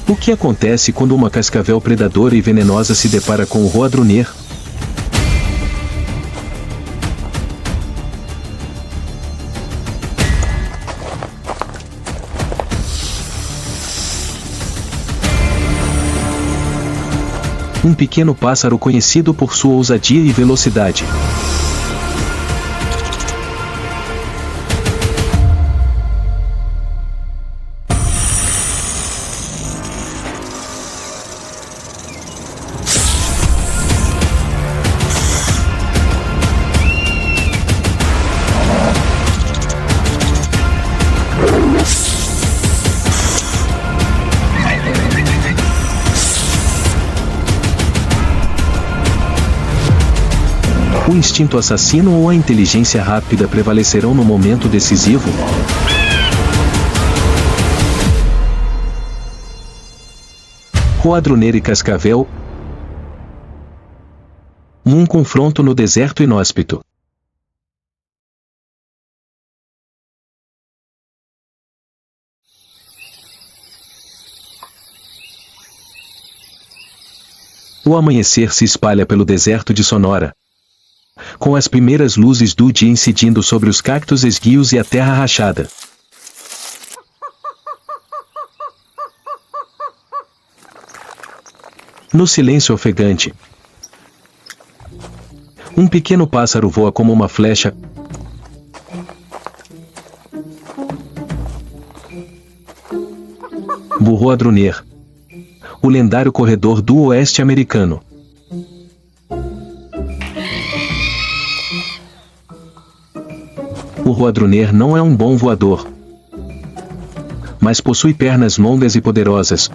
O que acontece quando uma cascavel predadora e venenosa se depara com o Roadrunner? Um pequeno pássaro conhecido por sua ousadia e velocidade. O instinto assassino ou a inteligência rápida prevalecerão no momento decisivo? Roadrunner e cascavel. Um confronto no deserto inóspito. O amanhecer se espalha pelo deserto de Sonora, com as primeiras luzes do dia incidindo sobre os cactos esguios e a terra rachada. No silêncio ofegante, um pequeno pássaro voa como uma flecha. O Roadrunner, o lendário corredor do oeste americano. O Roadrunner não é um bom voador, mas possui pernas longas e poderosas,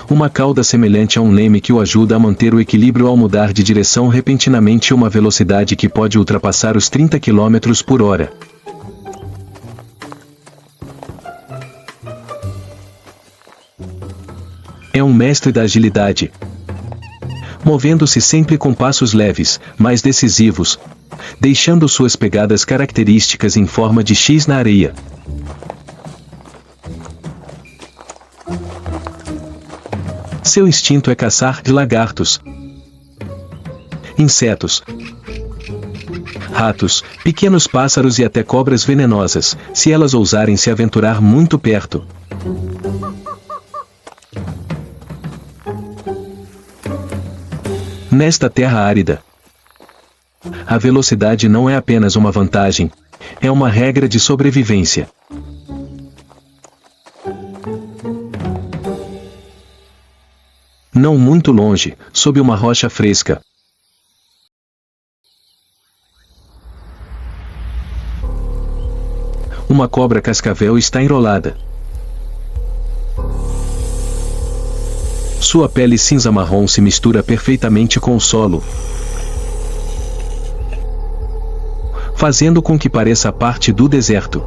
uma cauda semelhante a um leme que o ajuda a manter o equilíbrio ao mudar de direção repentinamente, uma velocidade que pode ultrapassar os 30 km por hora. É um mestre da agilidade, movendo-se sempre com passos leves, mas decisivos, deixando suas pegadas características em forma de X na areia. Seu instinto é caçar lagartos, insetos, ratos, pequenos pássaros e até cobras venenosas, se elas ousarem se aventurar muito perto. Nesta terra árida, a velocidade não é apenas uma vantagem, é uma regra de sobrevivência. Não muito longe, sob uma rocha fresca, uma cobra cascavel está enrolada. Sua pele cinza-marrom se mistura perfeitamente com o solo, fazendo com que pareça parte do deserto.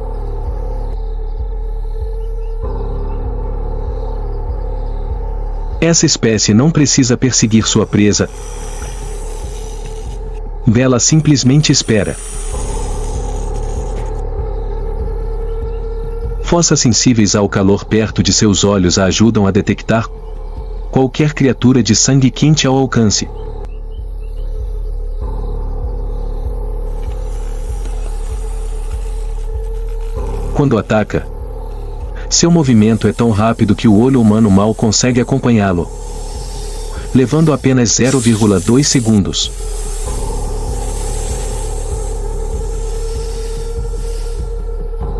Essa espécie não precisa perseguir sua presa. Ela simplesmente espera. Fossas sensíveis ao calor perto de seus olhos a ajudam a detectar qualquer criatura de sangue quente ao alcance. Quando ataca, seu movimento é tão rápido que o olho humano mal consegue acompanhá-lo, levando apenas 0,2 segundos.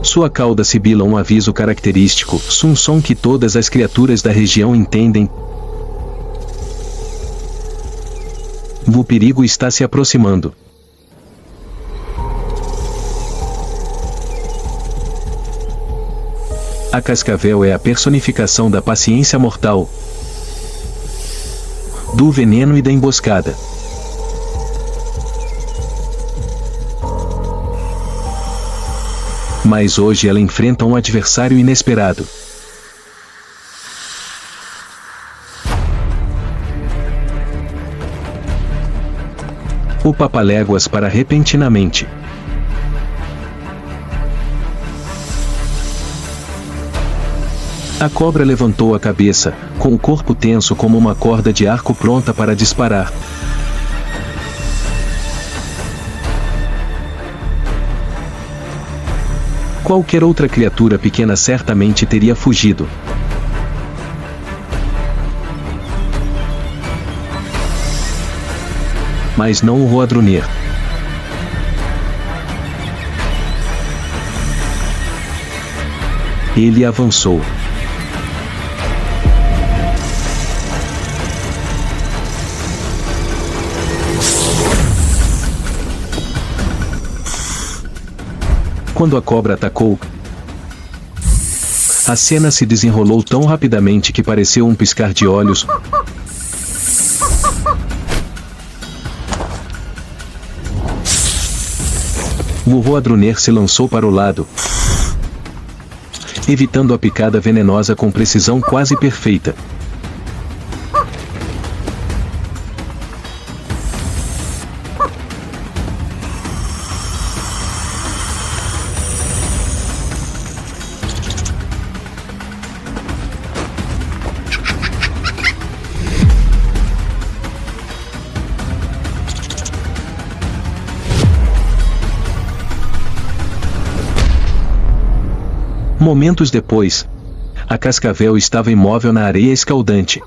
Sua cauda sibila um aviso característico, um som que todas as criaturas da região entendem. O perigo está se aproximando. A cascavel é a personificação da paciência mortal, do veneno e da emboscada. Mas hoje ela enfrenta um adversário inesperado. O Papaléguas para repentinamente. A cobra levantou a cabeça, com o corpo tenso como uma corda de arco pronta para disparar. Qualquer outra criatura pequena certamente teria fugido. Mas não o Roadrunner. Ele avançou. Quando a cobra atacou, a cena se desenrolou tão rapidamente que pareceu um piscar de olhos. O Roadrunner se lançou para o lado, evitando a picada venenosa com precisão quase perfeita. Momentos depois, a cascavel estava imóvel na areia escaldante.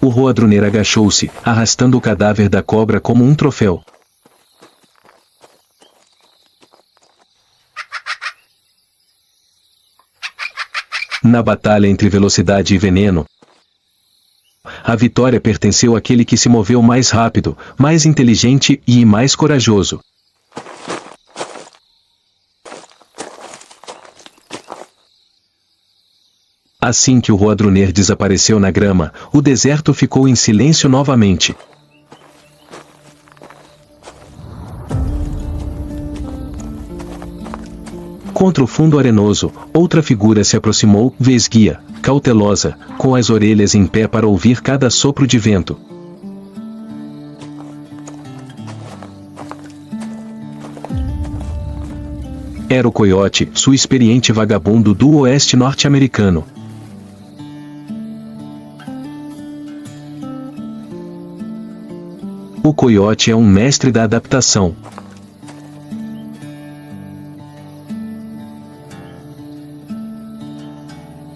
O Roadrunner agachou-se, arrastando o cadáver da cobra como um troféu. Na batalha entre velocidade e veneno, a vitória pertenceu àquele que se moveu mais rápido, mais inteligente e mais corajoso. Assim que o Roadrunner desapareceu na grama, o deserto ficou em silêncio novamente. Contra o fundo arenoso, outra figura se aproximou, vesguia, cautelosa, com as orelhas em pé para ouvir cada sopro de vento. Era o Coiote, sua experiente vagabundo do oeste norte-americano. O Coiote é um mestre da adaptação.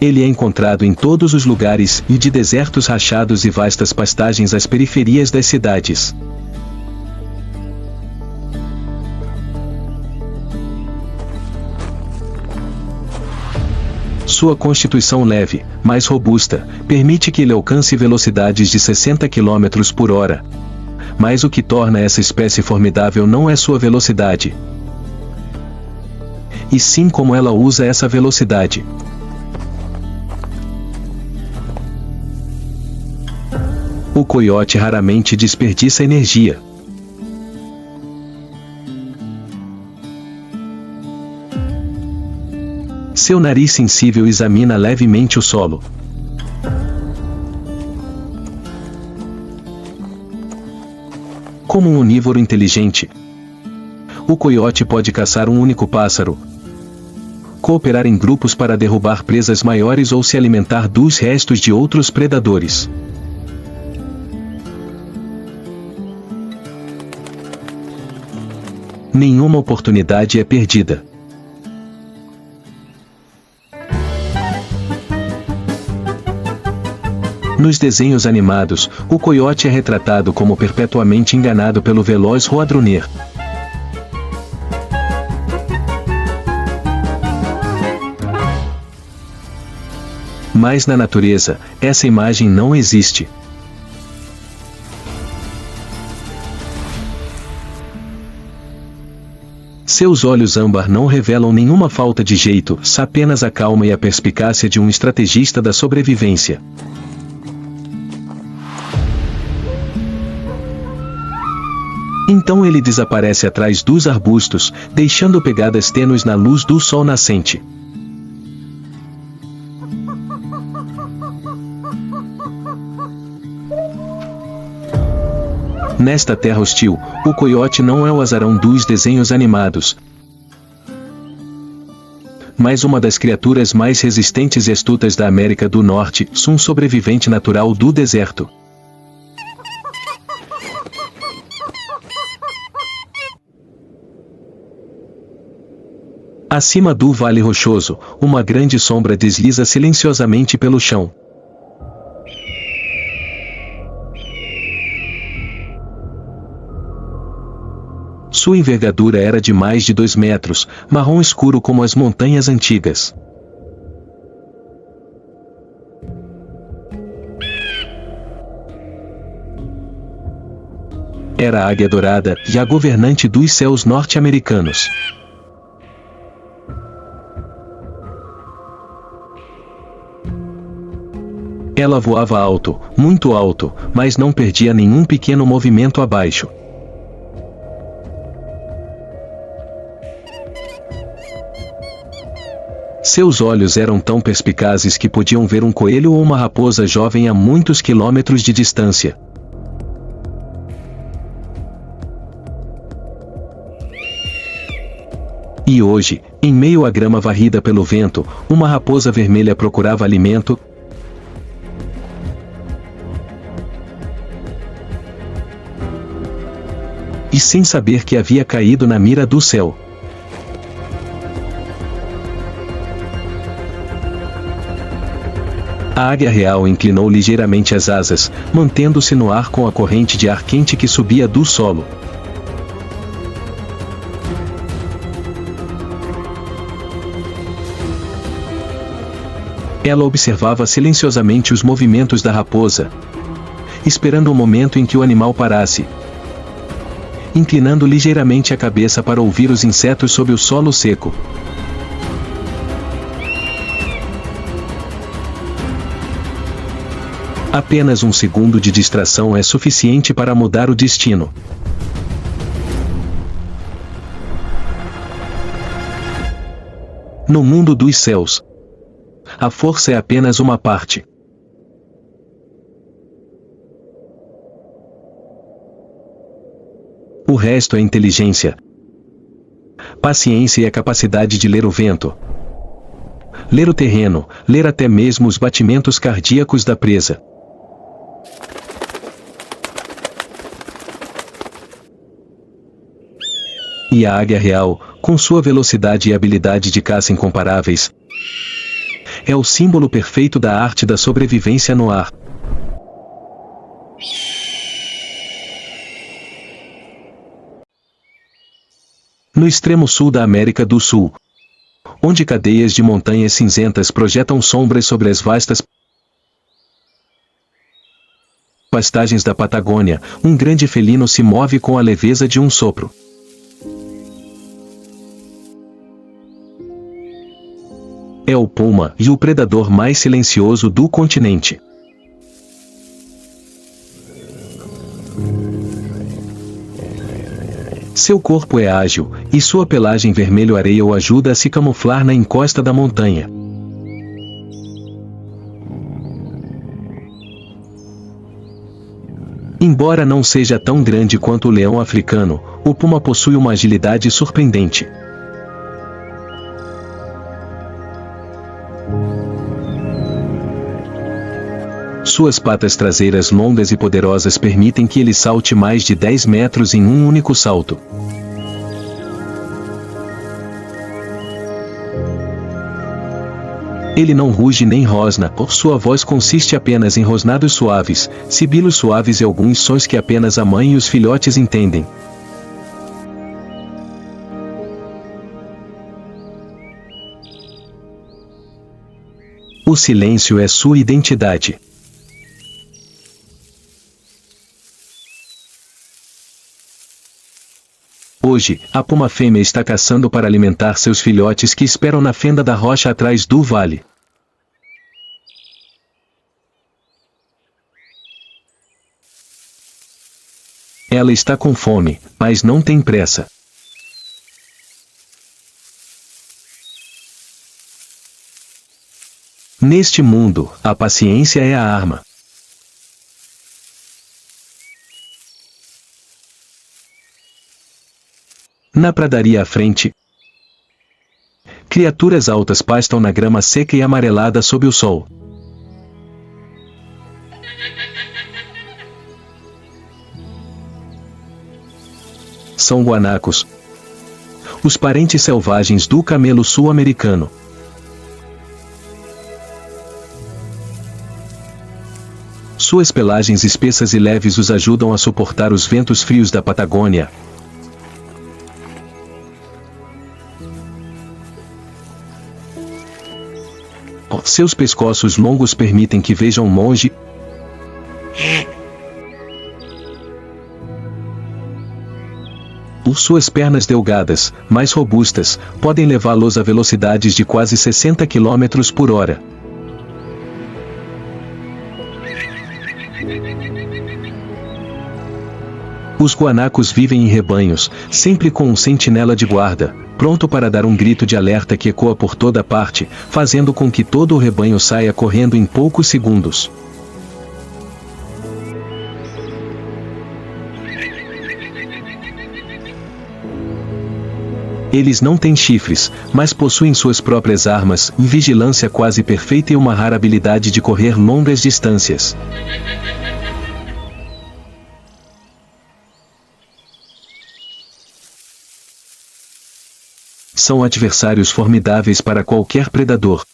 Ele é encontrado em todos os lugares, e de desertos rachados e vastas pastagens às periferias das cidades. Sua constituição leve, mais robusta, permite que ele alcance velocidades de 60 km por hora. Mas o que torna essa espécie formidável não é sua velocidade, e sim como ela usa essa velocidade. O coiote raramente desperdiça energia. Seu nariz sensível examina levemente o solo. Como um onívoro inteligente, o coiote pode caçar um único pássaro, cooperar em grupos para derrubar presas maiores ou se alimentar dos restos de outros predadores. Nenhuma oportunidade é perdida. Nos desenhos animados, o coiote é retratado como perpetuamente enganado pelo veloz Roadrunner. Mas na natureza, essa imagem não existe. Seus olhos âmbar não revelam nenhuma falta de jeito, apenas a calma e a perspicácia de um estrategista da sobrevivência. Então ele desaparece atrás dos arbustos, deixando pegadas tênues na luz do sol nascente. Nesta terra hostil, o coiote não é o azarão dos desenhos animados, mas uma das criaturas mais resistentes e astutas da América do Norte, um sobrevivente natural do deserto. Acima do Vale Rochoso, uma grande sombra desliza silenciosamente pelo chão. Sua envergadura era de mais de 2 metros, marrom escuro como as montanhas antigas. Era a Águia Dourada, e a governante dos céus norte-americanos. Ela voava alto, muito alto, mas não perdia nenhum pequeno movimento abaixo. Seus olhos eram tão perspicazes que podiam ver um coelho ou uma raposa jovem a muitos quilômetros de distância. E hoje, em meio à grama varrida pelo vento, uma raposa vermelha procurava alimento, e sem saber que havia caído na mira do céu. A águia real inclinou ligeiramente as asas, mantendo-se no ar com a corrente de ar quente que subia do solo. Ela observava silenciosamente os movimentos da raposa, esperando o momento em que o animal parasse, inclinando ligeiramente a cabeça para ouvir os insetos sob o solo seco. Apenas um segundo de distração é suficiente para mudar o destino. No mundo dos céus, a força é apenas uma parte. O resto é inteligência, paciência e a capacidade de ler o vento, ler o terreno, ler até mesmo os batimentos cardíacos da presa. E a águia real, com sua velocidade e habilidade de caça incomparáveis, é o símbolo perfeito da arte da sobrevivência no ar. No extremo sul da América do Sul, onde cadeias de montanhas cinzentas projetam sombras sobre as vastas pastagens da Patagônia, um grande felino se move com a leveza de um sopro. É o puma e o predador mais silencioso do continente. Seu corpo é ágil, e sua pelagem vermelho-areia o ajuda a se camuflar na encosta da montanha. Embora não seja tão grande quanto o leão africano, o puma possui uma agilidade surpreendente. Suas patas traseiras longas e poderosas permitem que ele salte mais de 10 metros em um único salto. Ele não ruge nem rosna, sua voz consiste apenas em rosnados suaves, sibilos suaves e alguns sons que apenas a mãe e os filhotes entendem. O silêncio é sua identidade. Hoje, a puma fêmea está caçando para alimentar seus filhotes que esperam na fenda da rocha atrás do vale. Ela está com fome, mas não tem pressa. Neste mundo, a paciência é a arma. Na pradaria à frente, criaturas altas pastam na grama seca e amarelada sob o sol. São guanacos, os parentes selvagens do camelo sul-americano. Suas pelagens espessas e leves os ajudam a suportar os ventos frios da Patagônia. Seus pescoços longos permitem que vejam longe. Suas pernas delgadas, mais robustas, podem levá-los a velocidades de quase 60 km por hora. Os guanacos vivem em rebanhos, sempre com um sentinela de guarda, pronto para dar um grito de alerta que ecoa por toda parte, fazendo com que todo o rebanho saia correndo em poucos segundos. Eles não têm chifres, mas possuem suas próprias armas, vigilância quase perfeita e uma rara habilidade de correr longas distâncias. São adversários formidáveis para qualquer predador.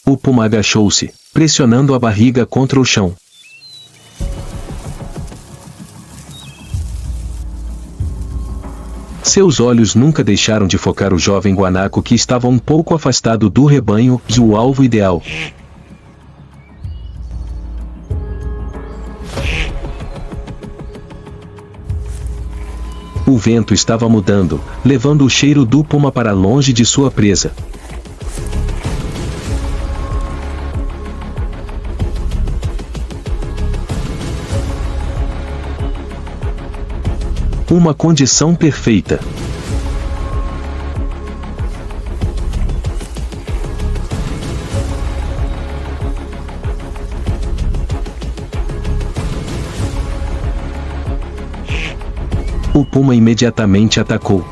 O puma agachou-se, pressionando a barriga contra o chão. Seus olhos nunca deixaram de focar o jovem guanaco que estava um pouco afastado do rebanho e o alvo ideal. O vento estava mudando, levando o cheiro do puma para longe de sua presa. Uma condição perfeita. O puma imediatamente atacou.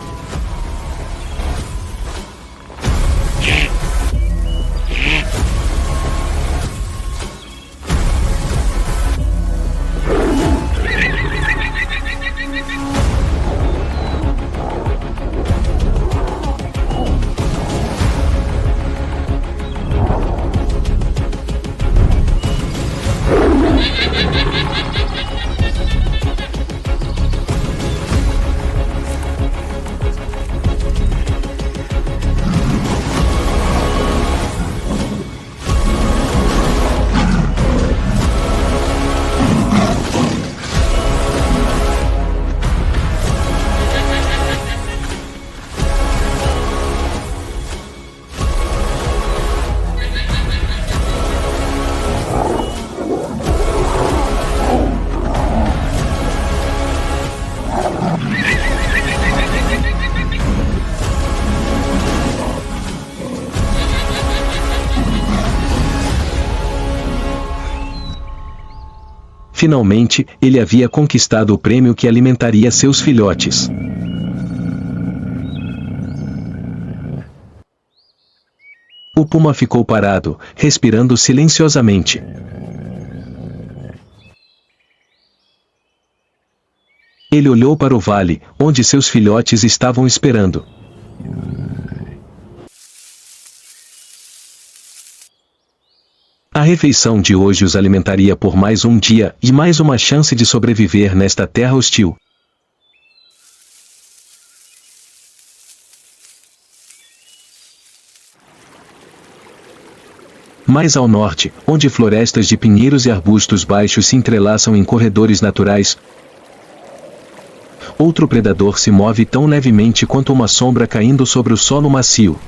Finalmente, ele havia conquistado o prêmio que alimentaria seus filhotes. O puma ficou parado, respirando silenciosamente. Ele olhou para o vale, onde seus filhotes estavam esperando. A refeição de hoje os alimentaria por mais um dia e mais uma chance de sobreviver nesta terra hostil. Mais ao norte, onde florestas de pinheiros e arbustos baixos se entrelaçam em corredores naturais, outro predador se move tão levemente quanto uma sombra caindo sobre o solo macio.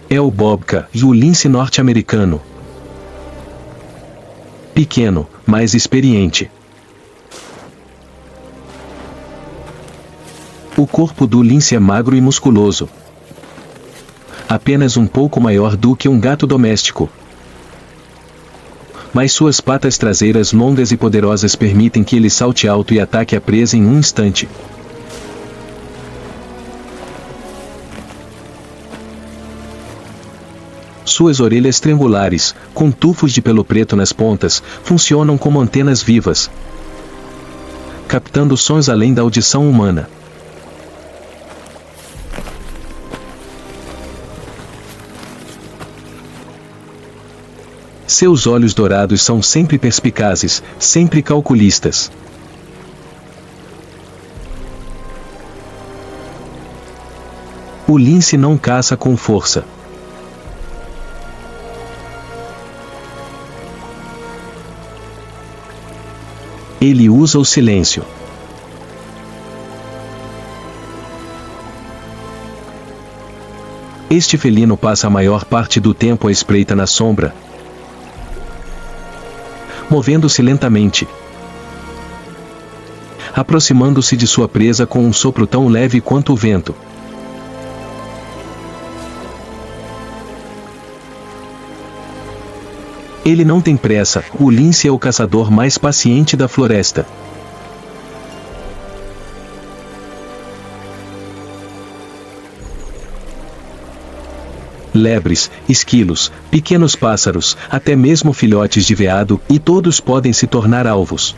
É o bobca e o lince norte-americano. Pequeno, mas experiente. O corpo do lince é magro e musculoso. apenas um pouco maior do que um gato doméstico. Mas suas patas traseiras longas e poderosas permitem que ele salte alto e ataque a presa em um instante. Suas orelhas triangulares, com tufos de pelo preto nas pontas, funcionam como antenas vivas, captando sons além da audição humana. Seus olhos dourados são sempre perspicazes, sempre calculistas. O lince não caça com força. Ele usa o silêncio. Este felino passa a maior parte do tempo à espreita na sombra, movendo-se lentamente, aproximando-se de sua presa com um sopro tão leve quanto o vento. Ele não tem pressa, o lince é o caçador mais paciente da floresta. Lebres, esquilos, pequenos pássaros, até mesmo filhotes de veado, e todos podem se tornar alvos.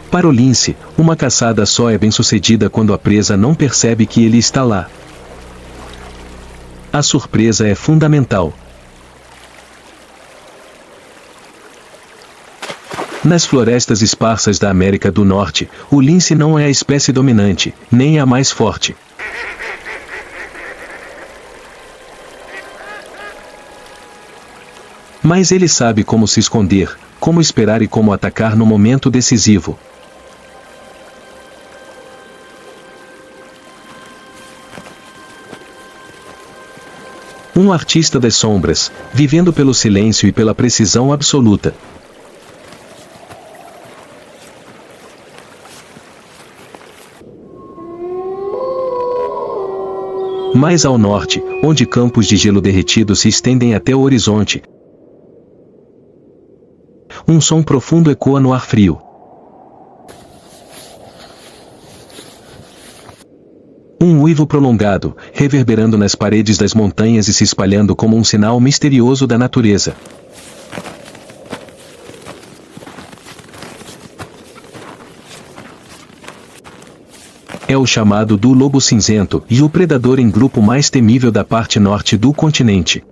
Para o lince, uma caçada só é bem-sucedida quando a presa não percebe que ele está lá. A surpresa é fundamental. Nas florestas esparsas da América do Norte, o lince não é a espécie dominante, nem a mais forte. Mas ele sabe como se esconder, como esperar e como atacar no momento decisivo. Um artista das sombras, vivendo pelo silêncio e pela precisão absoluta. Mais ao norte, onde campos de gelo derretido se estendem até o horizonte, um som profundo ecoa no ar frio. Um uivo prolongado, reverberando nas paredes das montanhas e se espalhando como um sinal misterioso da natureza. É o chamado do lobo cinzento, e o predador em grupo mais temível da parte norte do continente.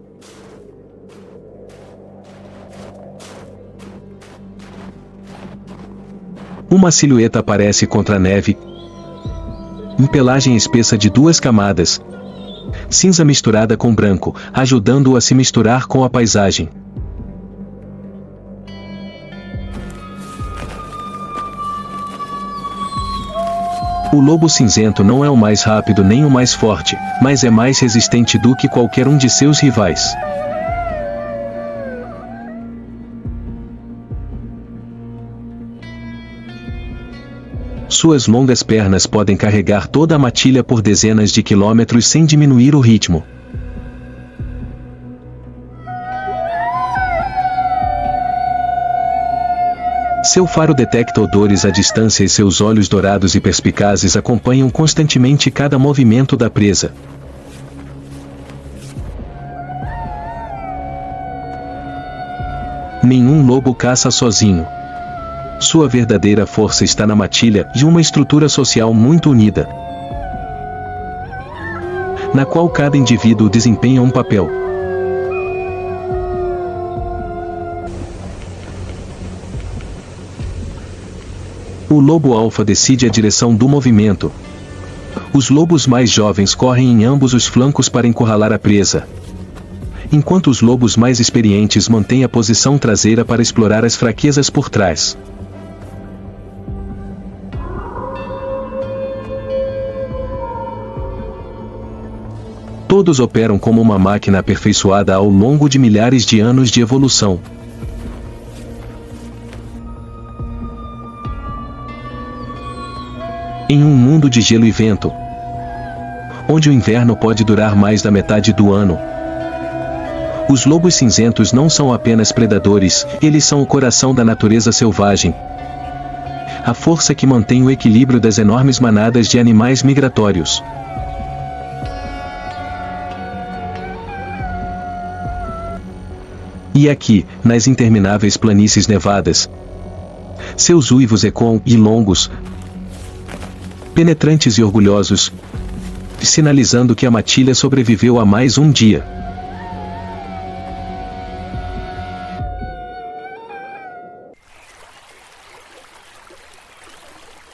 Uma silhueta aparece contra a neve, em pelagem espessa de 2 camadas, cinza misturada com branco, ajudando-o a se misturar com a paisagem. O lobo cinzento não é o mais rápido nem o mais forte, mas é mais resistente do que qualquer um de seus rivais. Suas longas pernas podem carregar toda a matilha por dezenas de quilômetros sem diminuir o ritmo. Seu faro detecta odores à distância e seus olhos dourados e perspicazes acompanham constantemente cada movimento da presa. Nenhum lobo caça sozinho. Sua verdadeira força está na matilha e uma estrutura social muito unida, na qual cada indivíduo desempenha um papel. O lobo alfa decide a direção do movimento. Os lobos mais jovens correm em ambos os flancos para encurralar a presa, enquanto os lobos mais experientes mantêm a posição traseira para explorar as fraquezas por trás. Todos operam como uma máquina aperfeiçoada ao longo de milhares de anos de evolução. Em um mundo de gelo e vento, onde o inverno pode durar mais da metade do ano, os lobos cinzentos não são apenas predadores, eles são o coração da natureza selvagem. A força que mantém o equilíbrio das enormes manadas de animais migratórios. E aqui, nas intermináveis planícies nevadas, seus uivos ecoam e longos, penetrantes e orgulhosos, sinalizando que a matilha sobreviveu a mais um dia.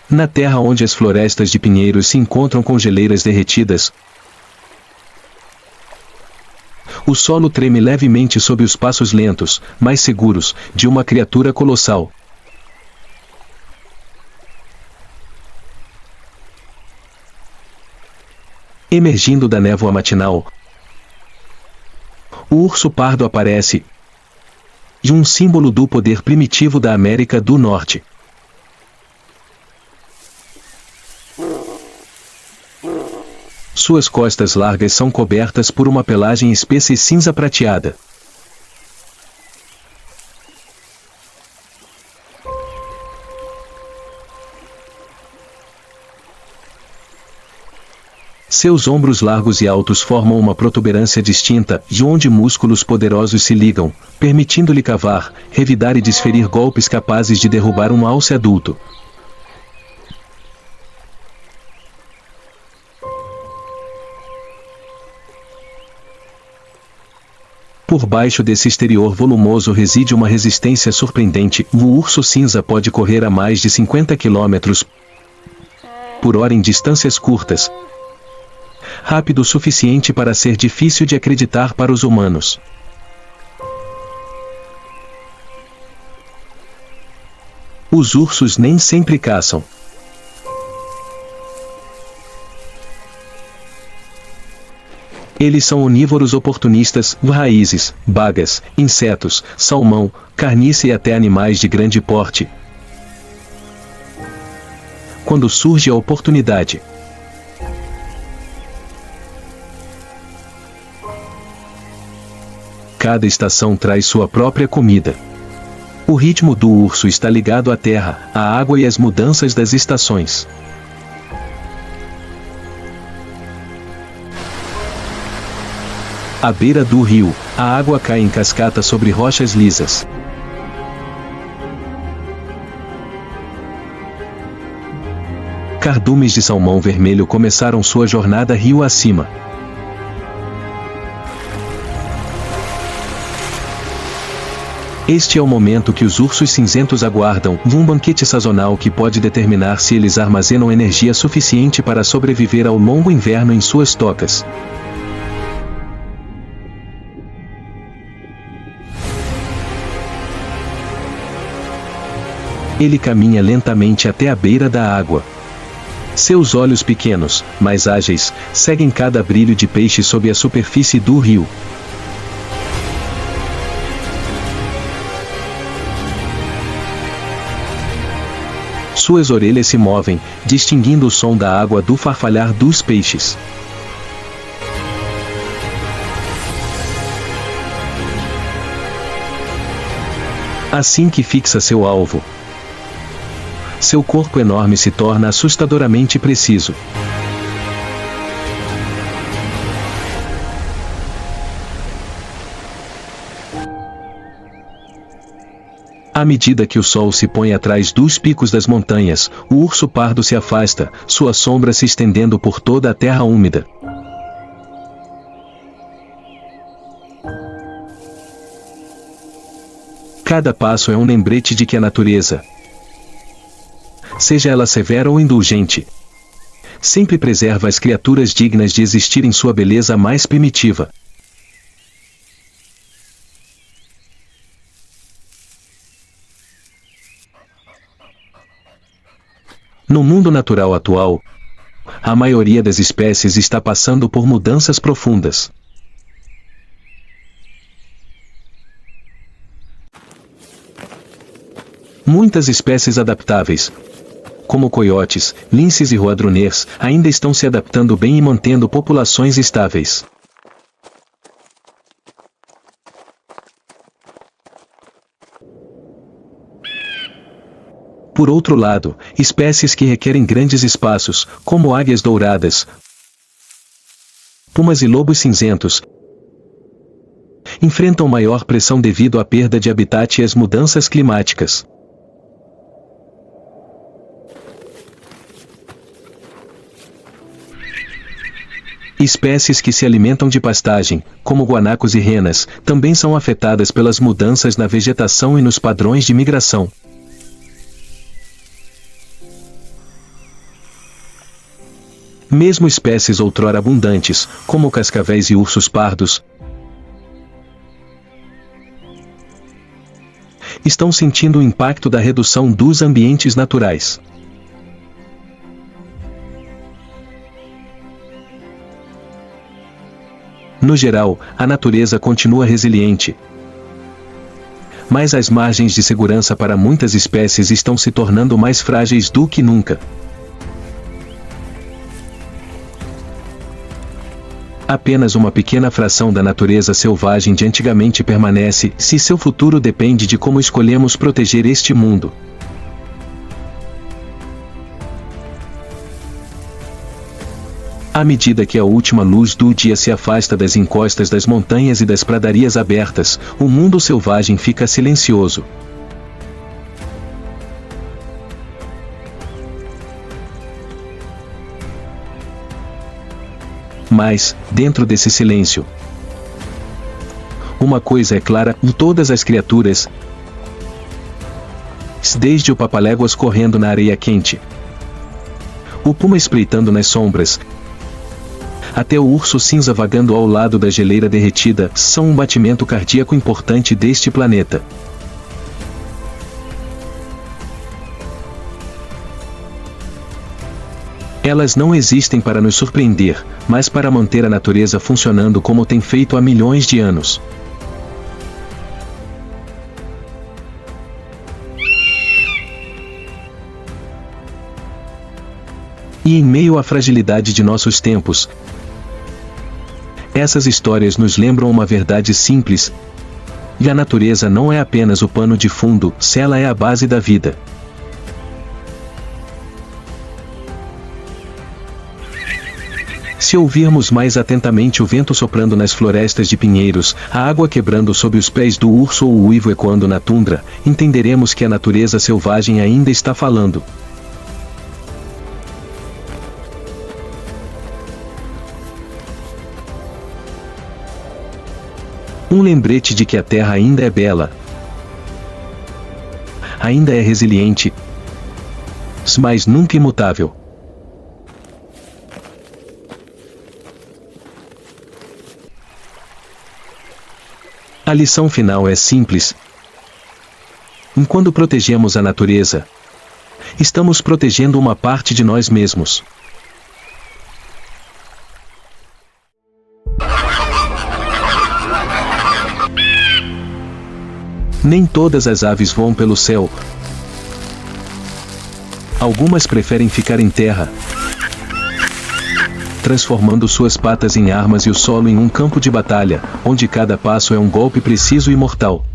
Na terra onde as florestas de pinheiros se encontram com geleiras derretidas, o solo treme levemente sob os passos lentos, mas seguros, de uma criatura colossal. Emergindo da névoa matinal, o urso pardo aparece, e um símbolo do poder primitivo da América do Norte. Suas costas largas são cobertas por uma pelagem espessa e cinza prateada. Seus ombros largos e altos formam uma protuberância distinta, de onde músculos poderosos se ligam, permitindo-lhe cavar, revidar e desferir golpes capazes de derrubar um alce adulto. Por baixo desse exterior volumoso reside uma resistência surpreendente. O urso cinza pode correr a mais de 50 km por hora em distâncias curtas, rápido o suficiente para ser difícil de acreditar para os humanos. Os ursos nem sempre caçam. Eles são onívoros oportunistas, raízes, bagas, insetos, salmão, carniça e até animais de grande porte. Quando surge a oportunidade, cada estação traz sua própria comida. O ritmo do urso está ligado à terra, à água e às mudanças das estações. À beira do rio, a água cai em cascata sobre rochas lisas. Cardumes de salmão vermelho começaram sua jornada rio acima. Este é o momento que os ursos cinzentos aguardam, um banquete sazonal que pode determinar se eles armazenam energia suficiente para sobreviver ao longo inverno em suas tocas. Ele caminha lentamente até a beira da água. Seus olhos pequenos, mas ágeis, seguem cada brilho de peixe sob a superfície do rio. Suas orelhas se movem, distinguindo o som da água do farfalhar dos peixes. Assim que fixa seu alvo, seu corpo enorme se torna assustadoramente preciso. À medida que o sol se põe atrás dos picos das montanhas, o urso pardo se afasta, sua sombra se estendendo por toda a terra úmida. Cada passo é um lembrete de que a natureza, seja ela severa ou indulgente, sempre preserva as criaturas dignas de existir em sua beleza mais primitiva. No mundo natural atual, a maioria das espécies está passando por mudanças profundas. Muitas espécies adaptáveis, como coiotes, linces e roadrunners, ainda estão se adaptando bem e mantendo populações estáveis. Por outro lado, espécies que requerem grandes espaços, como águias douradas, pumas e lobos cinzentos, enfrentam maior pressão devido à perda de habitat e às mudanças climáticas. Espécies que se alimentam de pastagem, como guanacos e renas, também são afetadas pelas mudanças na vegetação e nos padrões de migração. Mesmo espécies outrora abundantes, como cascavéis e ursos pardos, estão sentindo o impacto da redução dos ambientes naturais. No geral, a natureza continua resiliente, mas as margens de segurança para muitas espécies estão se tornando mais frágeis do que nunca. Apenas uma pequena fração da natureza selvagem de antigamente permanece, se seu futuro depende de como escolhemos proteger este mundo. À medida que a última luz do dia se afasta das encostas das montanhas e das pradarias abertas, o mundo selvagem fica silencioso. Mas, dentro desse silêncio, uma coisa é clara: todas as criaturas, desde o papaléguas correndo na areia quente, o puma espreitando nas sombras, até o urso cinza vagando ao lado da geleira derretida, são um batimento cardíaco importante deste planeta. Elas não existem para nos surpreender, mas para manter a natureza funcionando como tem feito há milhões de anos. E em meio à fragilidade de nossos tempos, essas histórias nos lembram uma verdade simples: e a natureza não é apenas o pano de fundo, ela é a base da vida. Se ouvirmos mais atentamente o vento soprando nas florestas de pinheiros, a água quebrando sob os pés do urso ou o uivo ecoando na tundra, entenderemos que a natureza selvagem ainda está falando. Um lembrete de que a Terra ainda é bela, ainda é resiliente, mas nunca imutável. A lição final é simples. Enquanto protegemos a natureza, estamos protegendo uma parte de nós mesmos. Nem todas as aves voam pelo céu. Algumas preferem ficar em terra, transformando suas patas em armas e o solo em um campo de batalha, onde cada passo é um golpe preciso e mortal.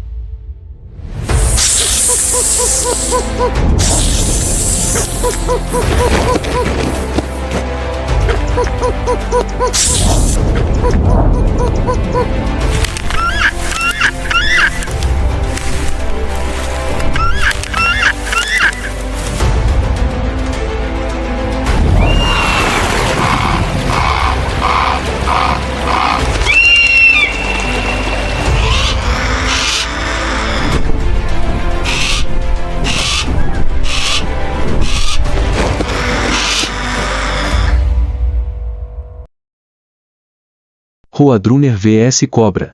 Roadrunner vs Cobra.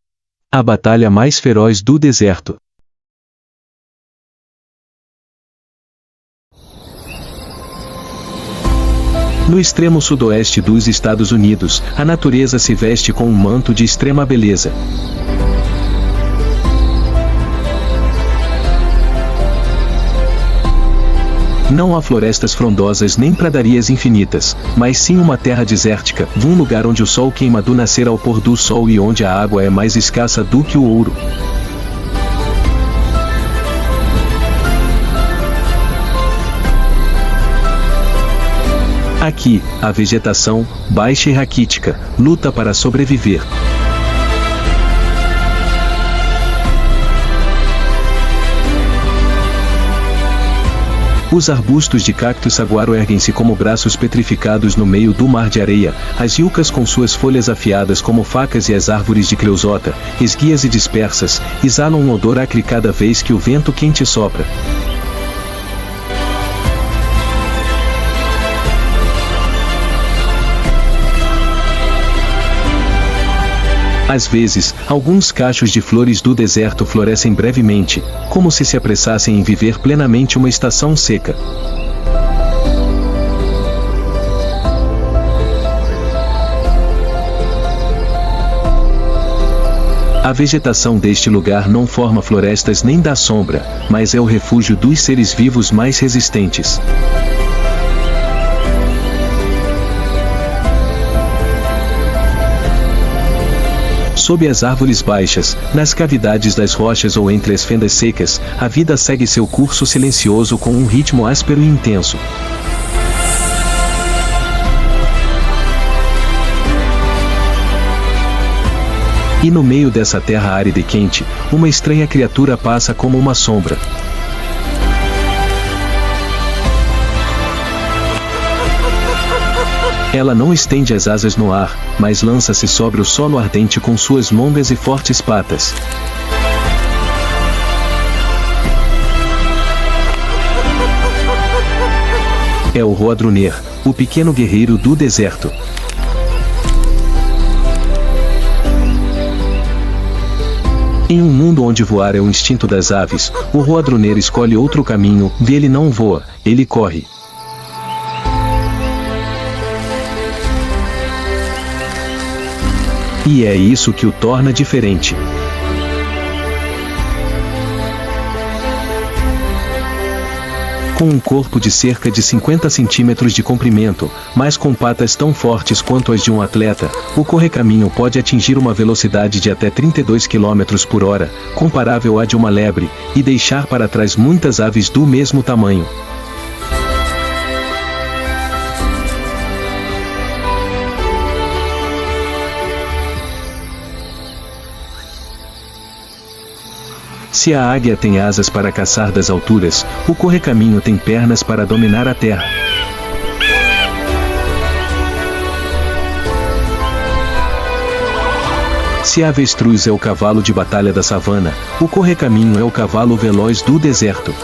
A batalha mais feroz do deserto. No extremo sudoeste dos Estados Unidos, a natureza se veste com um manto de extrema beleza. Não há florestas frondosas nem pradarias infinitas, mas sim uma terra desértica, um lugar onde o sol queima do nascer ao pôr do sol e onde a água é mais escassa do que o ouro. Aqui, a vegetação, baixa e raquítica, luta para sobreviver. Os arbustos de cacto saguaro erguem-se como braços petrificados no meio do mar de areia, as yucas com suas folhas afiadas como facas e as árvores de creosota, esguias e dispersas, exalam um odor acre cada vez que o vento quente sopra. Às vezes, alguns cachos de flores do deserto florescem brevemente, como se apressassem em viver plenamente uma estação seca. A vegetação deste lugar não forma florestas nem dá sombra, mas é o refúgio dos seres vivos mais resistentes. Sob as árvores baixas, nas cavidades das rochas ou entre as fendas secas, a vida segue seu curso silencioso com um ritmo áspero e intenso. E no meio dessa terra árida e quente, uma estranha criatura passa como uma sombra. Ela não estende as asas no ar, mas lança-se sobre o solo ardente com suas longas e fortes patas. É o Roadrunner, o pequeno guerreiro do deserto. Em um mundo onde voar é o instinto das aves, o Roadrunner escolhe outro caminho, ele não voa, ele corre. E é isso que o torna diferente. Com um corpo de cerca de 50 centímetros de comprimento, mas com patas tão fortes quanto as de um atleta, o correcaminho pode atingir uma velocidade de até 32 km por hora, comparável à de uma lebre, e deixar para trás muitas aves do mesmo tamanho. Se a águia tem asas para caçar das alturas, o correcaminho tem pernas para dominar a terra. Se a avestruz é o cavalo de batalha da savana, o correcaminho é o cavalo veloz do deserto.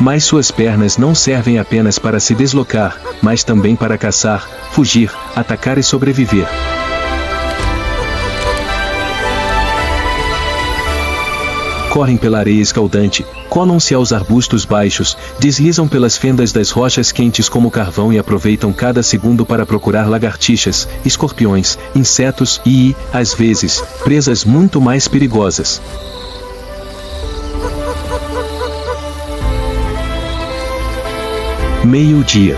Mas suas pernas não servem apenas para se deslocar, mas também para caçar, fugir, atacar e sobreviver. Correm pela areia escaldante, colam-se aos arbustos baixos, deslizam pelas fendas das rochas quentes como carvão e aproveitam cada segundo para procurar lagartixas, escorpiões, insetos e, às vezes, presas muito mais perigosas. Meio-dia.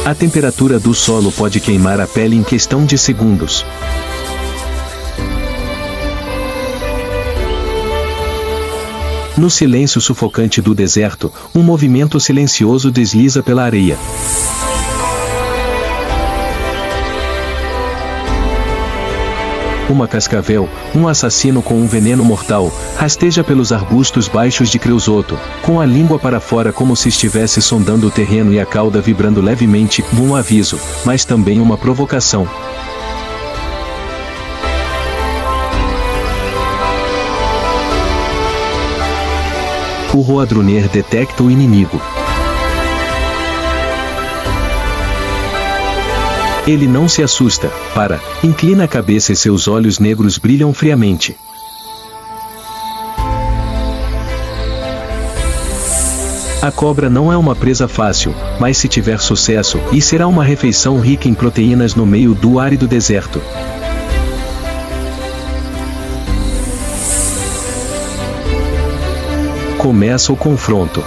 A temperatura do solo pode queimar a pele em questão de segundos. No silêncio sufocante do deserto, um movimento silencioso desliza pela areia. Uma cascavel, um assassino com um veneno mortal, rasteja pelos arbustos baixos de creosoto, com a língua para fora como se estivesse sondando o terreno e a cauda vibrando levemente, um aviso, mas também uma provocação. O Roadrunner detecta o inimigo. Ele não se assusta, inclina a cabeça e seus olhos negros brilham friamente. A cobra não é uma presa fácil, mas se tiver sucesso, e será uma refeição rica em proteínas no meio do árido deserto. começa o confronto.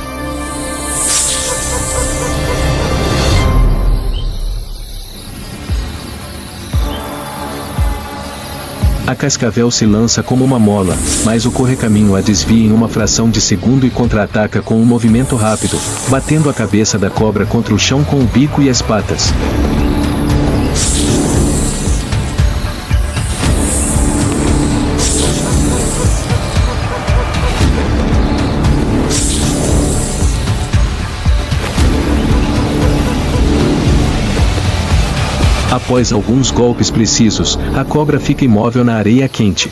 A cascavel se lança como uma mola, mas o correcaminho a desvia em uma fração de segundo e contra-ataca com um movimento rápido, batendo a cabeça da cobra contra o chão com o bico e as patas. Após alguns golpes precisos, a cobra fica imóvel na areia quente.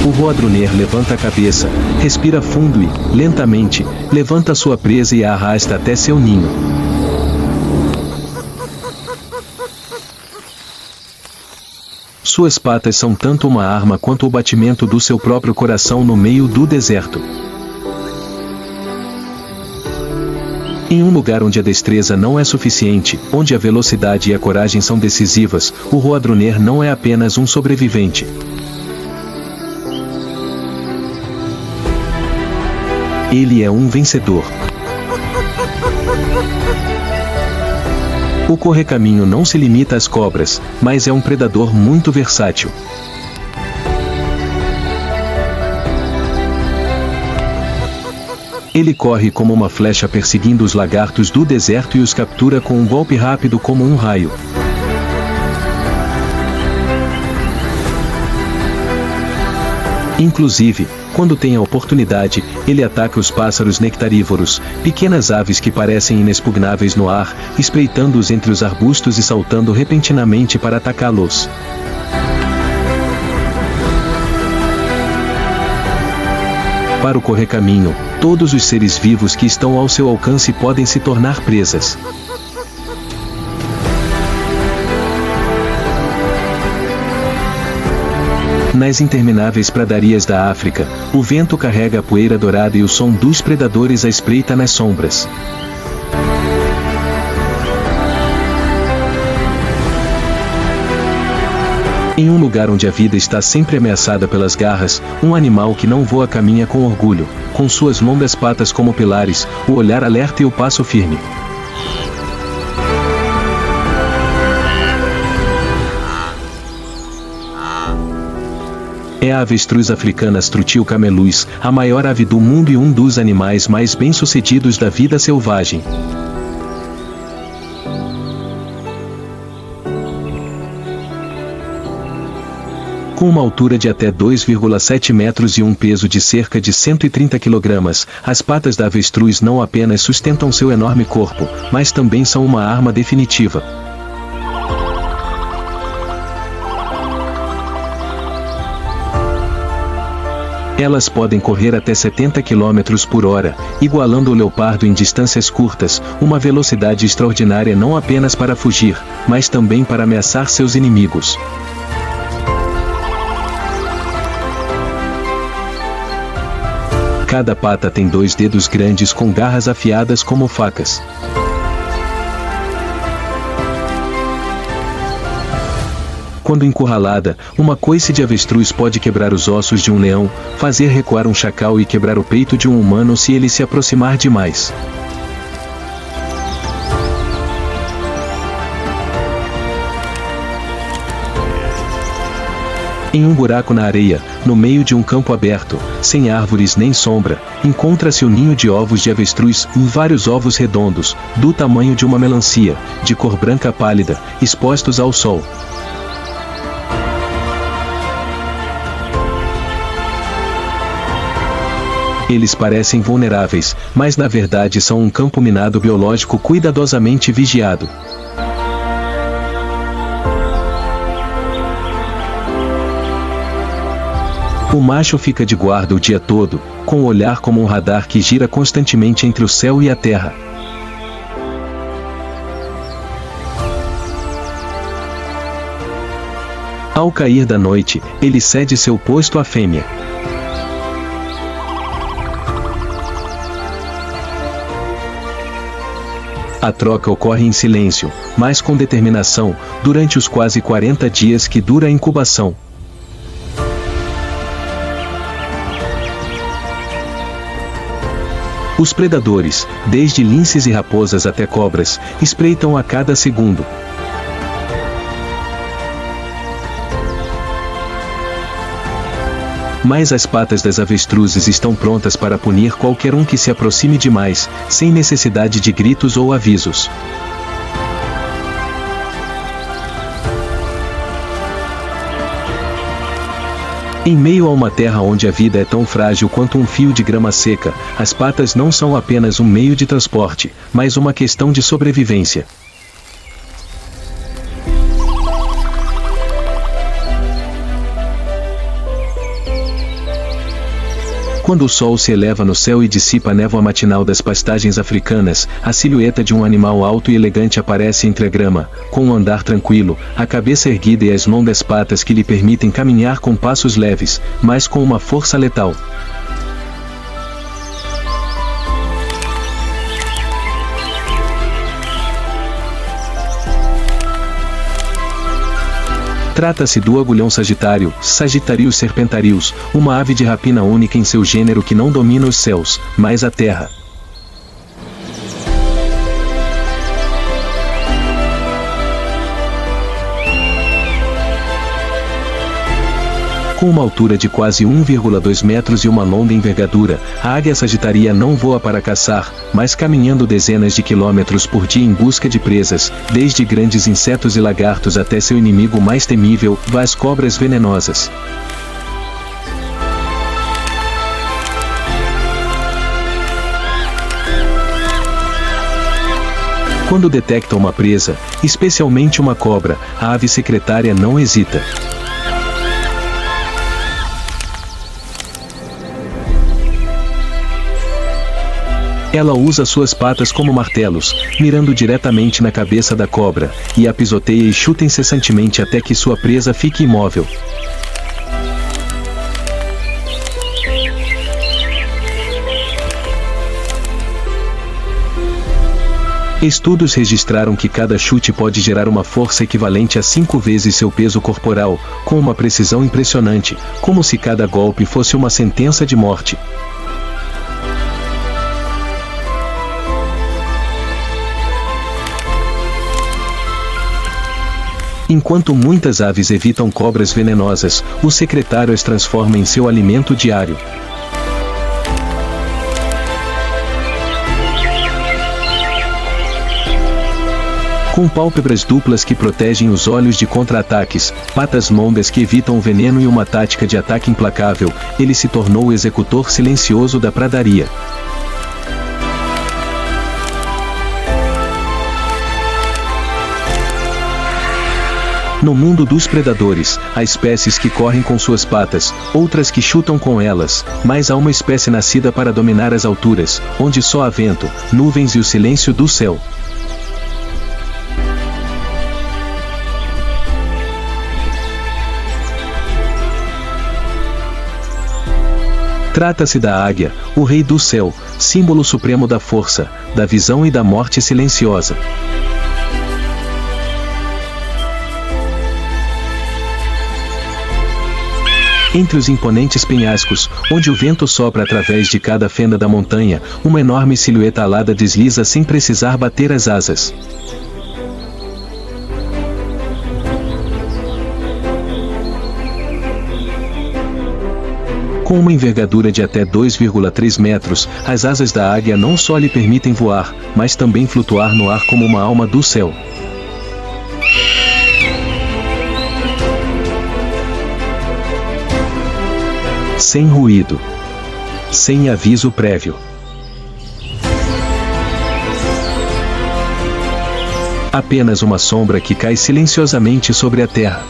O Roadrunner levanta a cabeça, respira fundo e, lentamente, levanta sua presa e a arrasta até seu ninho. Suas patas são tanto uma arma quanto o batimento do seu próprio coração no meio do deserto. Em um lugar onde a destreza não é suficiente, onde a velocidade e a coragem são decisivas, o Roadrunner não é apenas um sobrevivente. Ele é um vencedor. O correcaminho não se limita às cobras, mas é um predador muito versátil. Ele corre como uma flecha perseguindo os lagartos do deserto e os captura com um golpe rápido como um raio. Inclusive, quando tem a oportunidade, ele ataca os pássaros nectarívoros, pequenas aves que parecem inexpugnáveis no ar, espreitando-os entre os arbustos e saltando repentinamente para atacá-los. Para o correcaminho, todos os seres vivos que estão ao seu alcance podem se tornar presas. Nas intermináveis pradarias da África, o vento carrega a poeira dourada e o som dos predadores à espreita nas sombras. Em um lugar onde a vida está sempre ameaçada pelas garras, um animal que não voa caminha com orgulho, com suas longas patas como pilares, o olhar alerta e o passo firme. É a avestruz africana Struthio camelus, a maior ave do mundo e um dos animais mais bem-sucedidos da vida selvagem. Com uma altura de até 2,7 metros e um peso de cerca de 130 kg, as patas da avestruz não apenas sustentam seu enorme corpo, mas também são uma arma definitiva. Elas podem correr até 70 km por hora, igualando o leopardo em distâncias curtas, uma velocidade extraordinária não apenas para fugir, mas também para ameaçar seus inimigos. Cada pata tem 2 dedos grandes com garras afiadas como facas. Quando encurralada, uma coice de avestruz pode quebrar os ossos de um leão, fazer recuar um chacal e quebrar o peito de um humano se ele se aproximar demais. Em um buraco na areia, no meio de um campo aberto, sem árvores nem sombra, encontra-se o ninho de ovos de avestruz, vários ovos redondos, do tamanho de uma melancia, de cor branca pálida, expostos ao sol. Eles parecem vulneráveis, mas na verdade são um campo minado biológico cuidadosamente vigiado. O macho fica de guarda o dia todo, com o olhar como um radar que gira constantemente entre o céu e a terra. Ao cair da noite, ele cede seu posto à fêmea. A troca ocorre em silêncio, mas com determinação, durante os quase 40 dias que dura a incubação. Os predadores, desde linces e raposas até cobras, espreitam a cada segundo. Mas as patas das avestruzes estão prontas para punir qualquer um que se aproxime demais, sem necessidade de gritos ou avisos. Em meio a uma terra onde a vida é tão frágil quanto um fio de grama seca, as patas não são apenas um meio de transporte, mas uma questão de sobrevivência. Quando o sol se eleva no céu e dissipa a névoa matinal das pastagens africanas, a silhueta de um animal alto e elegante aparece entre a grama, com um andar tranquilo, a cabeça erguida e as longas patas que lhe permitem caminhar com passos leves, mas com uma força letal. Trata-se do agulhão sagitário, Sagittarius serpentarius, uma ave de rapina única em seu gênero que não domina os céus, mas a terra. Com uma altura de quase 1,2 metros e uma longa envergadura, a águia sagitaria não voa para caçar, mas caminhando dezenas de quilômetros por dia em busca de presas, desde grandes insetos e lagartos até seu inimigo mais temível, as cobras venenosas. Quando detecta uma presa, especialmente uma cobra, a ave secretária não hesita. Ela usa suas patas como martelos, mirando diretamente na cabeça da cobra, e a pisoteia e chuta incessantemente até que sua presa fique imóvel. Estudos registraram que cada chute pode gerar uma força equivalente a 5 vezes seu peso corporal, com uma precisão impressionante, como se cada golpe fosse uma sentença de morte. Enquanto muitas aves evitam cobras venenosas, o secretário as transforma em seu alimento diário. Com pálpebras duplas que protegem os olhos de contra-ataques, patas longas que evitam o veneno e uma tática de ataque implacável, ele se tornou o executor silencioso da pradaria. No mundo dos predadores, há espécies que correm com suas patas, outras que chutam com elas, mas há uma espécie nascida para dominar as alturas, onde só há vento, nuvens e o silêncio do céu. Trata-se da águia, o rei do céu, símbolo supremo da força, da visão e da morte silenciosa. Entre os imponentes penhascos, onde o vento sopra através de cada fenda da montanha, uma enorme silhueta alada desliza sem precisar bater as asas. Com uma envergadura de até 2,3 metros, as asas da águia não só lhe permitem voar, mas também flutuar no ar como uma alma do céu. Sem ruído. Sem aviso prévio. Apenas uma sombra que cai silenciosamente sobre a terra.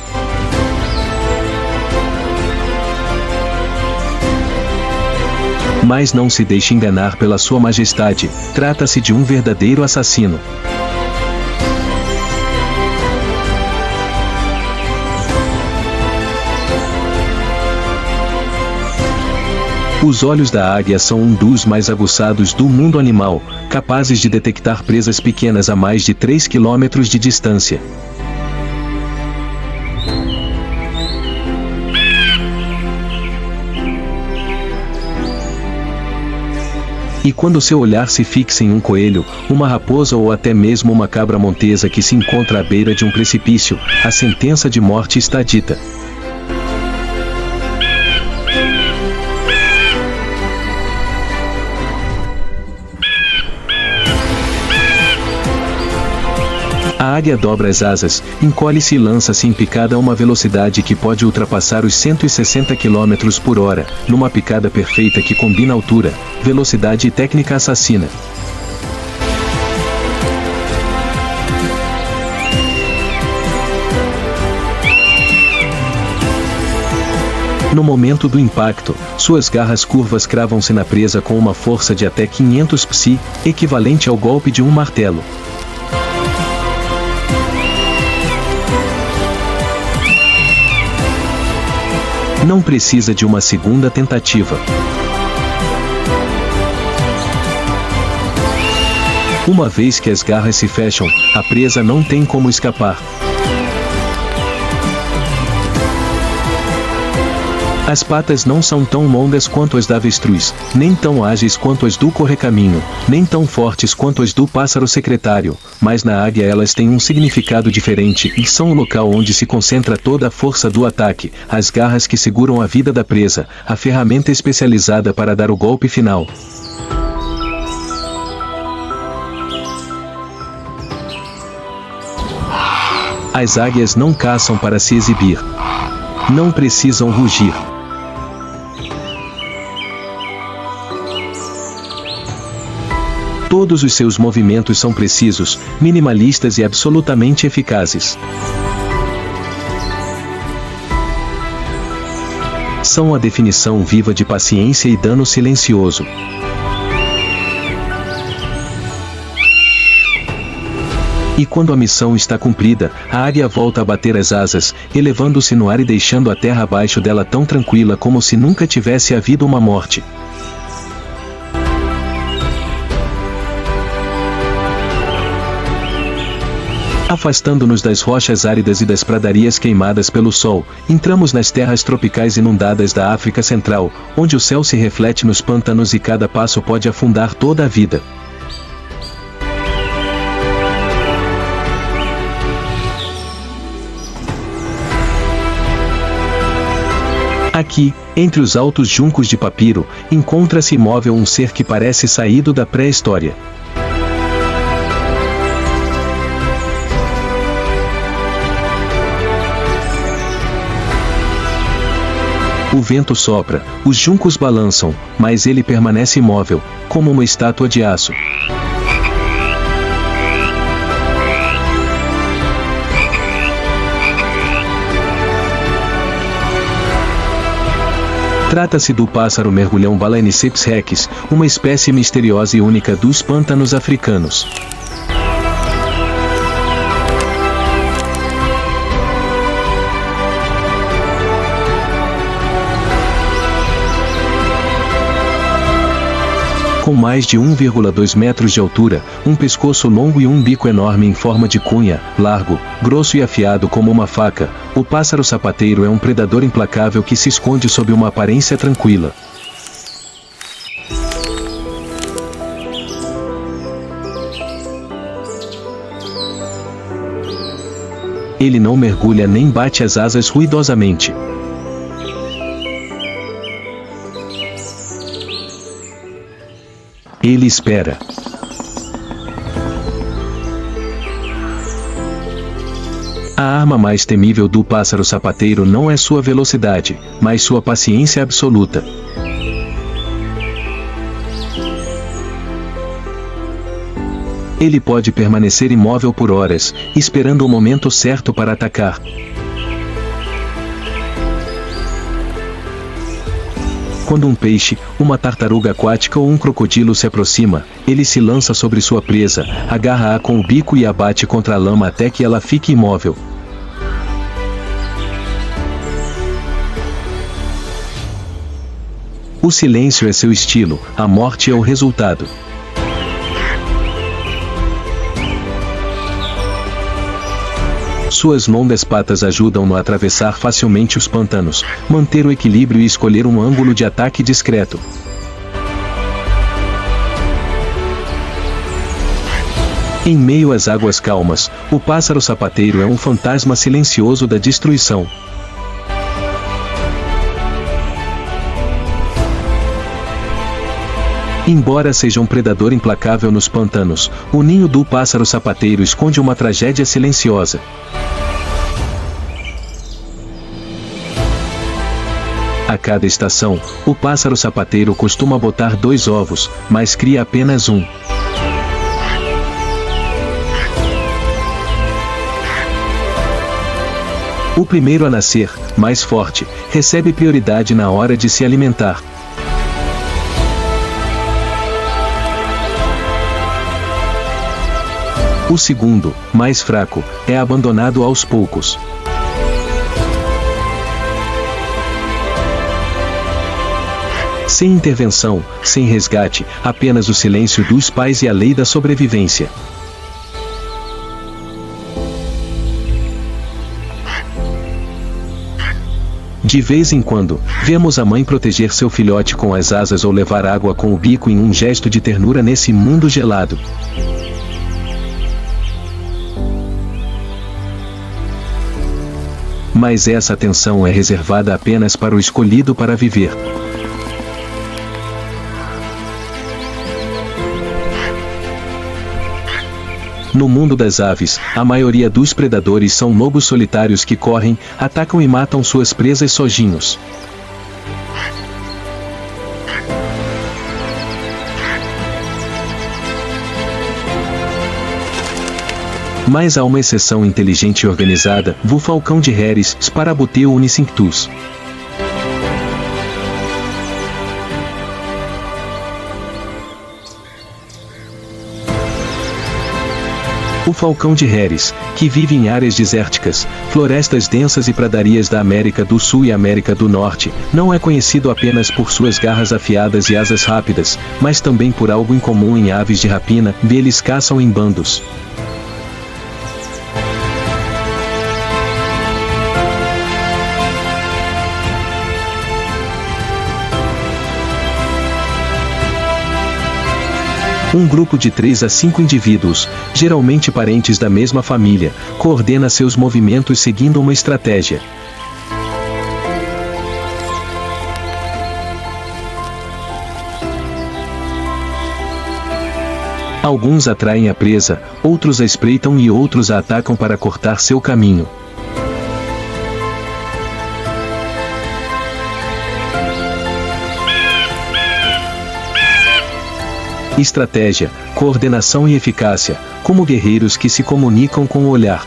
Mas não se deixe enganar pela sua majestade, trata-se de um verdadeiro assassino. Os olhos da águia são um dos mais aguçados do mundo animal, capazes de detectar presas pequenas a mais de 3 km de distância. E quando seu olhar se fixa em um coelho, uma raposa ou até mesmo uma cabra montesa que se encontra à beira de um precipício, a sentença de morte está dita. A águia dobra as asas, encolhe-se e lança-se em picada a uma velocidade que pode ultrapassar os 160 km por hora, numa picada perfeita que combina altura, velocidade e técnica assassina. No momento do impacto, suas garras curvas cravam-se na presa com uma força de até 500 psi, equivalente ao golpe de um martelo. Não precisa de uma segunda tentativa. Uma vez que as garras se fecham, a presa não tem como escapar. As patas não são tão longas quanto as da avestruz, nem tão ágeis quanto as do correcaminho, nem tão fortes quanto as do pássaro secretário, mas na águia elas têm um significado diferente e são o local onde se concentra toda a força do ataque, as garras que seguram a vida da presa, a ferramenta especializada para dar o golpe final. As águias não caçam para se exibir. Não precisam rugir. Todos os seus movimentos são precisos, minimalistas e absolutamente eficazes. São a definição viva de paciência e dano silencioso. E quando a missão está cumprida, a águia volta a bater as asas, elevando-se no ar e deixando a terra abaixo dela tão tranquila como se nunca tivesse havido uma morte. Afastando-nos das rochas áridas e das pradarias queimadas pelo sol, entramos nas terras tropicais inundadas da África Central, onde o céu se reflete nos pântanos e cada passo pode afundar toda a vida. Aqui, entre os altos juncos de papiro, encontra-se imóvel um ser que parece saído da pré-história. O vento sopra, os juncos balançam, mas ele permanece imóvel, como uma estátua de aço. Trata-se do pássaro mergulhão Balaeniceps rex, uma espécie misteriosa e única dos pântanos africanos. Com mais de 1,2 metros de altura, um pescoço longo e um bico enorme em forma de cunha, largo, grosso e afiado como uma faca, o pássaro sapateiro é um predador implacável que se esconde sob uma aparência tranquila. Ele não mergulha nem bate as asas ruidosamente. Ele espera. A arma mais temível do pássaro sapateiro não é sua velocidade, mas sua paciência absoluta. Ele pode permanecer imóvel por horas, esperando o momento certo para atacar. Quando um peixe, uma tartaruga aquática ou um crocodilo se aproxima, ele se lança sobre sua presa, agarra-a com o bico e a bate contra a lama até que ela fique imóvel. O silêncio é seu estilo, a morte é o resultado. Suas longas patas ajudam-no a atravessar facilmente os pantanos, manter o equilíbrio e escolher um ângulo de ataque discreto. Em meio às águas calmas, o pássaro sapateiro é um fantasma silencioso da destruição. Embora seja um predador implacável nos pantanos, o ninho do pássaro sapateiro esconde uma tragédia silenciosa. A cada estação, o pássaro sapateiro costuma botar 2 ovos, mas cria apenas um. O primeiro a nascer, mais forte, recebe prioridade na hora de se alimentar. O segundo, mais fraco, é abandonado aos poucos. Sem intervenção, sem resgate, apenas o silêncio dos pais e a lei da sobrevivência. De vez em quando, vemos a mãe proteger seu filhote com as asas ou levar água com o bico em um gesto de ternura nesse mundo gelado. Mas essa atenção é reservada apenas para o escolhido para viver. No mundo das aves, a maioria dos predadores são lobos solitários que correm, atacam e matam suas presas sozinhos. Mas há uma exceção inteligente e organizada, o falcão de Harris, Sparabuteo unicinctus. O falcão de Harris, que vive em áreas desérticas, florestas densas e pradarias da América do Sul e América do Norte, não é conhecido apenas por suas garras afiadas e asas rápidas, mas também por algo incomum em aves de rapina, eles caçam em bandos. Um grupo de 3 a 5 indivíduos, geralmente parentes da mesma família, coordena seus movimentos seguindo uma estratégia. Alguns atraem a presa, outros a espreitam e outros a atacam para cortar seu caminho. Estratégia, coordenação e eficácia, como guerreiros que se comunicam com o olhar.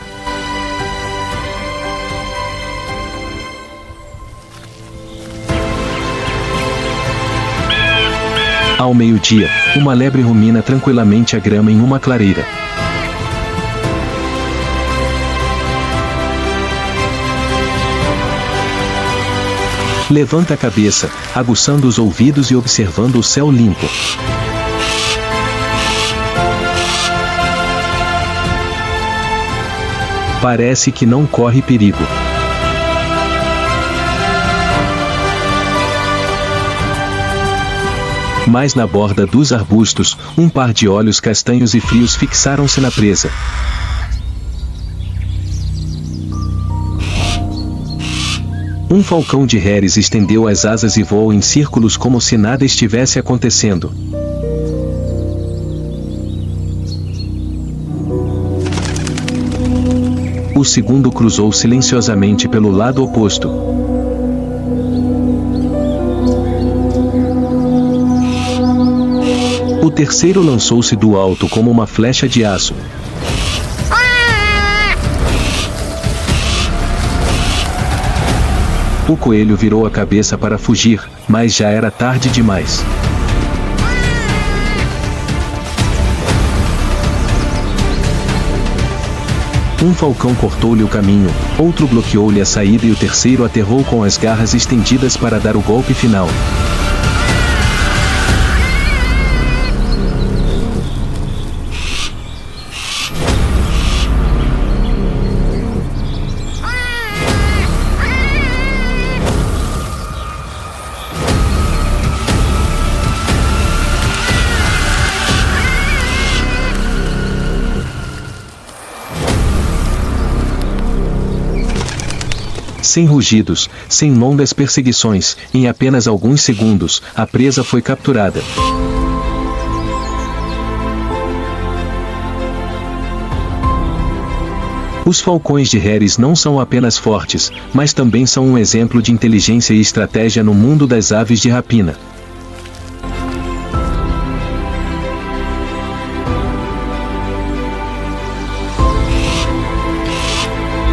Ao meio-dia, uma lebre rumina tranquilamente a grama em uma clareira. Levanta a cabeça, aguçando os ouvidos e observando o céu limpo. Parece que não corre perigo. Mas na borda dos arbustos, um par de olhos castanhos e frios fixaram-se na presa. Um falcão de Harris estendeu as asas e voou em círculos como se nada estivesse acontecendo. O segundo cruzou silenciosamente pelo lado oposto. O terceiro lançou-se do alto como uma flecha de aço. O coelho virou a cabeça para fugir, mas já era tarde demais. Um falcão cortou-lhe o caminho, outro bloqueou-lhe a saída e o terceiro aterrou com as garras estendidas para dar o golpe final. Sem rugidos, sem longas perseguições, em apenas alguns segundos, a presa foi capturada. Os falcões de Harris não são apenas fortes, mas também são um exemplo de inteligência e estratégia no mundo das aves de rapina.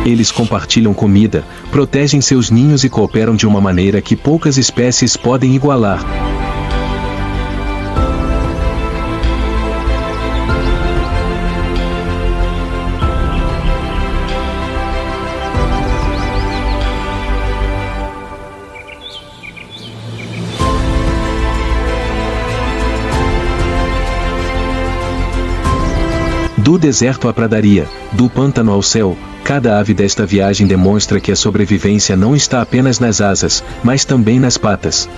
Eles compartilham comida, protegem seus ninhos e cooperam de uma maneira que poucas espécies podem igualar. Do deserto à pradaria, do pântano ao céu, cada ave desta viagem demonstra que a sobrevivência não está apenas nas asas, mas também nas patas.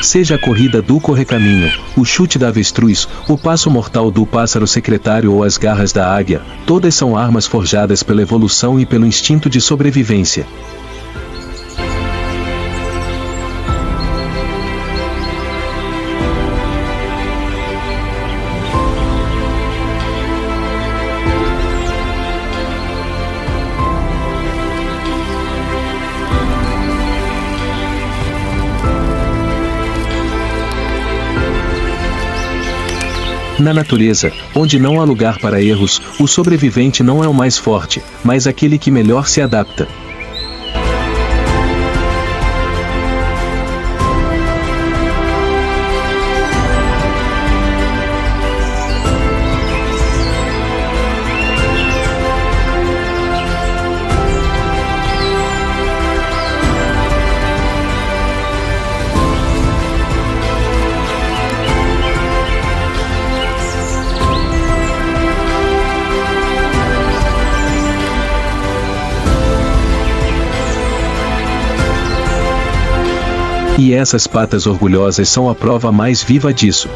Seja a corrida do correcaminho, o chute da avestruz, o passo mortal do pássaro secretário ou as garras da águia, todas são armas forjadas pela evolução e pelo instinto de sobrevivência. Na natureza, onde não há lugar para erros, o sobrevivente não é o mais forte, mas aquele que melhor se adapta. E essas patas orgulhosas são a prova mais viva disso.